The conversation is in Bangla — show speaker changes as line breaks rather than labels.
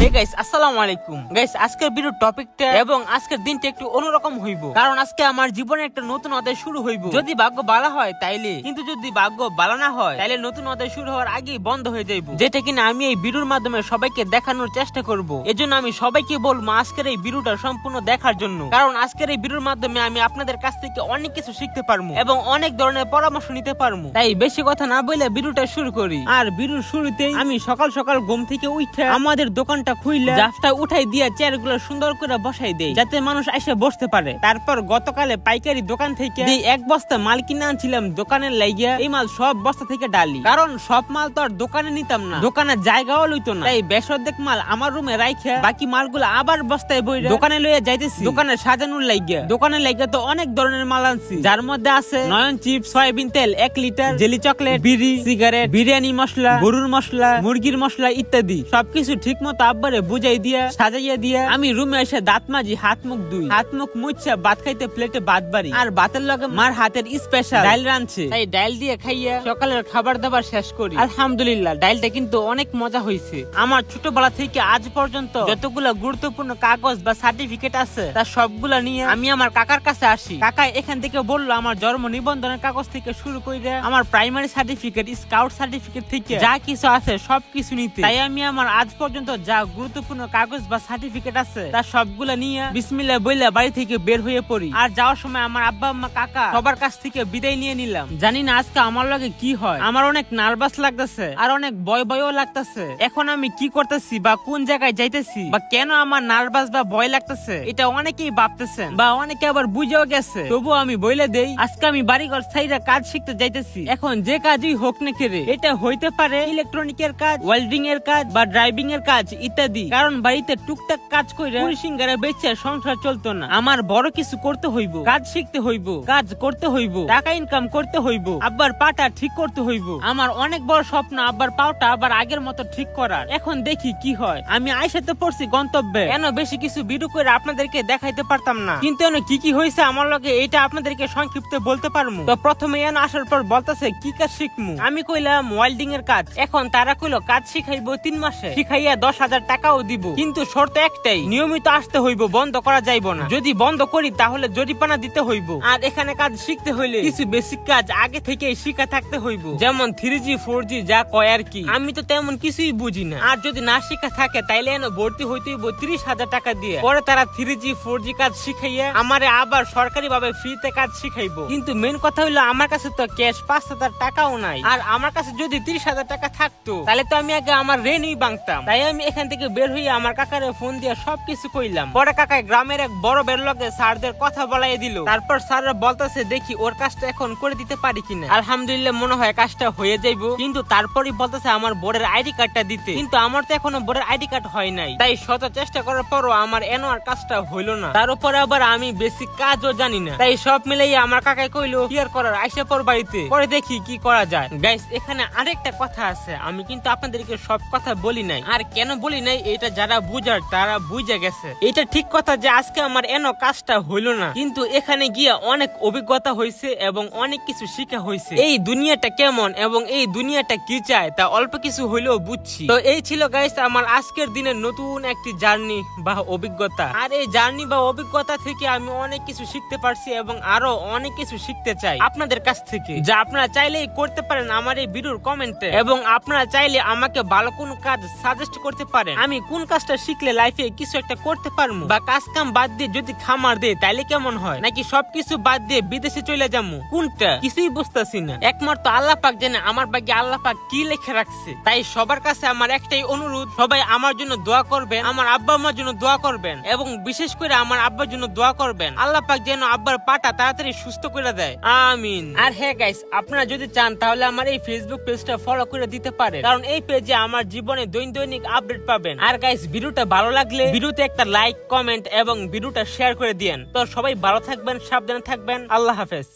হে গাইস আসসালামু আলাইকুম গাইস, আজকের ভিডিও টপিকটা এবং আজকের দিনটা একটু অন্যরকম হইব, কারণ আজকে আমার জীবনে একটা নতুন অধ্যায় শুরু হইব। যদি ভাগ্য ভালো হয় তাইলে, কিন্তু যদি ভাগ্য ভালো না হয় তাইলে নতুন অধ্যায় শুরু হওয়ার আগেই বন্ধ হয়ে যাইব, যেটা কিনা আমি এই ভিডিওর মাধ্যমে সবাইকে দেখানোর চেষ্টা করব। এজন্য আমি সবাইকে বলবো আজকের এই ভিডিওটা সম্পূর্ণ দেখার জন্য, কারণ আজকের এই ভিডিওর মাধ্যমে আমি আপনাদের কাছ থেকে অনেক কিছু শিখতে পারবো এবং অনেক ধরনের পরামর্শ নিতে পারবো। তাই বেশি কথা না বলে ভিডিওটা শুরু করি। আর ভিডিওর শুরুতেই আমি সকাল সকাল ঘুম থেকে উঠে আমাদের দোকানটা খুইলা জাফটা উঠাই দিয়া চেয়ারগুলো সুন্দর করে বসাই দেই, যাতে মানুষ এসে বসতে পারে। তারপর গতকালে পাইকারি দোকান থেকে এক বস্তা মাল কিনে আনছিলাম দোকানের লাগিয়া। এই মাল সব বস্তা থেকে ডালি, কারণ সব মাল তো আর দোকানে নিতাম না, দোকানের জায়গাও লইতো না। তাই বেশর্ধেক মাল আমার রুমে রাইখা বাকি মালগুলো আবার বস্তায় বইরা দোকানে লইয়া যাইতেছি দোকানে সাজানোর লাগিয়া। দোকানের লাগিয়া তো অনেক ধরনের মাল আনছি, যার মধ্যে আছে নয়ন চিপস, সয়াবিন তেল 1 লিটার, জেলি চকলেট, বিড়ি, সিগারেট, বিরিয়ানি মশলা, গরুর মশলা, মুরগির মশলা ইত্যাদি। সবকিছু ঠিক মতো আব্বারে বুঝাই দিয়া সাজাইয়া দিয়া আমি রুমে এসে দাঁত মাজি, হাত মুখ ধুই। হাত মুখ মুছা ভাত খাইতে প্লেটে ভাত বাড়ি, আর ভাতের লগে মার হাতের স্পেশাল ডাইল রাঁধছে, তাই ডাইল দিয়ে খাইয়া সকালের খাবার দাবার শেষ করি। আলহামদুলিল্লাহ ডাইলটা কিন্তু অনেক মজা হয়েছে। আমার ছোটবেলা থেকে আজ পর্যন্ত যতগুলা গুরুত্বপূর্ণ কাগজ বা সার্টিফিকেট আছে তার সবগুলা নিয়ে আমি আমার কাকার কাছে আসি। কাকা এখান থেকে বললো আমার জন্ম নিবন্ধনের কাগজ থেকে শুরু করে আমার প্রাইমারি সার্টিফিকেট, স্কাউট সার্টিফিকেট থেকে যা কিছু আছে সবকিছু নিতে। তাই আমি আমার আজ পর্যন্ত যা গুরুত্বপূর্ণ কাগজ বা সার্টিফিকেট আছে তার সবগুলা নিয়ে বিসমিল্লাহ বইলা বাড়ি থেকে বের হয়ে পড়ি। আর যাওয়ার সময় আমার আব্বা আম্মা কাকা সবার কাছ থেকে বিদায় নিয়ে নিলাম। জানি না আজকে আমার লগে কি হয়, আমার অনেক নার্ভাস লাগতেছে আর অনেক ভয়ও লাগতেছে। এখন আমি কি করতেছি বা কোন জায়গায় যাইতেছি বা কেন আমার নার্ভাস বা ভয় লাগতেছে এটা অনেকেই ভাবতেছেন বা অনেকে আবার বুঝেও গেছে। তবুও আমি বইলে দেই, আজকে আমি বাড়িঘর ছাইরা কাজ শিখতে যাইতেছি। এখন যে কাজই হোক না কেরে, এটা হইতে পারে ইলেকট্রনিকের কাজ, ওয়েল্ডিং এর কাজ বা ড্রাইভিং এর কাজ ইত্যাদি। কারণ বাড়িতে টুকটাক কাজ কইরা সিঙ্গারা বেচে সংসার চলতো না। আমার বড় কিছু করতে হইব, কাজ শিখতে হইব, কাজ করতে হইব, টাকা ইনকাম করতে হইব, আব্বার পাটা ঠিক করতে হইব। আমার অনেক বড় স্বপ্ন আব্বার পাটা আবার আগের মতো ঠিক করার। এখন দেখি কি হয়। আমি আইসাতে পড়ছি গন্তব্যে, কেন বেশি কিছু ভিডিও করে আপনাদেরকে দেখাইতে পারতাম না, কিন্তু কি কি হয়েছে আমার লগে এটা আপনাদেরকে সংক্ষিপ্তে বলতে পারমু। তো প্রথমে আসার পর বলতেছে কি কাজ শিখমু। আমি কইলাম ওয়েল্ডিং এর কাজ। এখন তারা কইলো কাজ শিখাইবো 3 মাসে, শিখাইয়া 10,000 টাকাও দিব, কিন্তু শর্ত একটাই, নিয়মিত আসতে হইব, বন্ধ করা যাইব না। যদি বন্ধ করি তাহলে জরিমানা দিতে হইব। আর এখানে কাজ শিখতে হইলে কিছু বেসিক কাজ আগে থেকে শিখা থাকতে হইব, যেমন 3G 4G যা কয় আর কি। আমি তো তেমন কিছুই বুঝি না, আর যদি না শিখা থাকে তাইলে ভর্তি হইতে হইব 30,000 টাকা দিয়ে। পরে তারা 3G 4G কাজ শিখাইয়া আমারে আবার সরকারি ভাবে ফ্রিতে কাজ শিখাইবো। কিন্তু মেন কথা হইলো আমার কাছে তো ক্যাশ 5,000 টাকাও নাই। আর আমার কাছে যদি 30,000 টাকা থাকতো তাহলে তো আমি আগে আমার ঋণই ভাঙতাম। তাই আমি এখান থেকে বের হইয়া আমার কাকারে ফোন দিয়ে সবকিছু কইলাম। পরে কাকায় গ্রামের এক বড় বের লগে স্যারদের কথা বলাই দিল। তারপর স্যাররা বলতেছে দেখি ওর কাজটা এখন করে দিতে পারি কিনা। আলহামদুলিল্লাহ মনে হয় কাজটা হয়ে যাইবো, কিন্তু তারপরই বলতেছে আমার বোর্ডের আইডি কার্ডটা দিতে, কিন্তু আমার তো এখনো বোর্ডের আইডি কার্ড হয় নাই। তাই শত চেষ্টা করার পরও আমার আর কাজটা হইলো না। তার উপরে আবার আমি বেসিক কাজও জানি না। তাই সব মিলাই আমার কাকাই কইলো কি আর করার, আইসা পর বাড়িতে, পরে দেখি কি করা যায়। গাইস এখানে আরেকটা কথা আছে, আমি কিন্তু আপনাদেরকে সব কথা বলি নাই। আর কেন বলি নাই এটা যারা বুঝার তারা বুঝে গেছে। এটা ঠিক কথা যে আজকে আমার কাজটা হইলো না, কিন্তু এখানে গিয়া অনেক অভিজ্ঞতা হয়েছে এবং অনেক কিছু শিখা হয়েছে। এই দুনিয়াটা কেমন এবং এই দুনিয়াটা কি চায় তা অল্প কিছু হইলেও বুঝছি। তো এই ছিল গাইস আমার আজকের দিনের নতুন একটি জার্নি বা অভিজ্ঞতা। আর এই জার্নি বা অভিজ্ঞতা থেকে আমি অনেক কিছু শিখতে পারছি এবং আরো অনেক কিছু শিখতে চাই আপনাদের কাছ থেকে, যা আপনারা চাইলেই করতে পারেন আমার এই ভিডিওর কমেন্টে। এবং আপনারা চাইলে আমাকে ভালো কোন কাজ সাজেস্ট করতে পারেন, আমি কোন কাজটা শিখলে লাইফে কিছু একটা করতে পারবো, বা কাজ কাম বাদ দিয়ে যদি খামার দেয় তাইলে কেমন হয়, নাকি সবকিছু বাদ দিয়ে বিদেশে চলে যাবো, কোনটা কিছুই বুঝতেছি না। একমাত্র আল্লাহ পাক জানে আমার ভাগ্যে আল্লাহ পাক কি লিখে রাখছে। তাই সবার কাছে আমার একটাই অনুরোধ, সবাই আমার জন্য দোয়া করবেন, আমার আব্বা আম্মার জন্য দোয়া করবেন এবং বিশেষ করে আমার আব্বার জন্য দোয়া করবেন। আল্লাহ পাক যেন আব্বার পাটা তাড়াতাড়ি সুস্থ করে দেয়, আমিন। আর হ্যাঁ গাইস, আপনারা যদি চান তাহলে আমার এই ফেসবুক পেজটা ফলো করে দিতে পারেন, কারণ এই পেজে আমার জীবনে দৈনিক আপডেট পাবেন। আর গাইস ভিডিওটা ভালো লাগলে ভিডিওতে একটা লাইক, কমেন্ট এবং ভিডিওটা শেয়ার করে দিয়েন। তো সবাই ভালো থাকবেন, সাবধানে থাকবেন, আল্লাহ হাফেজ।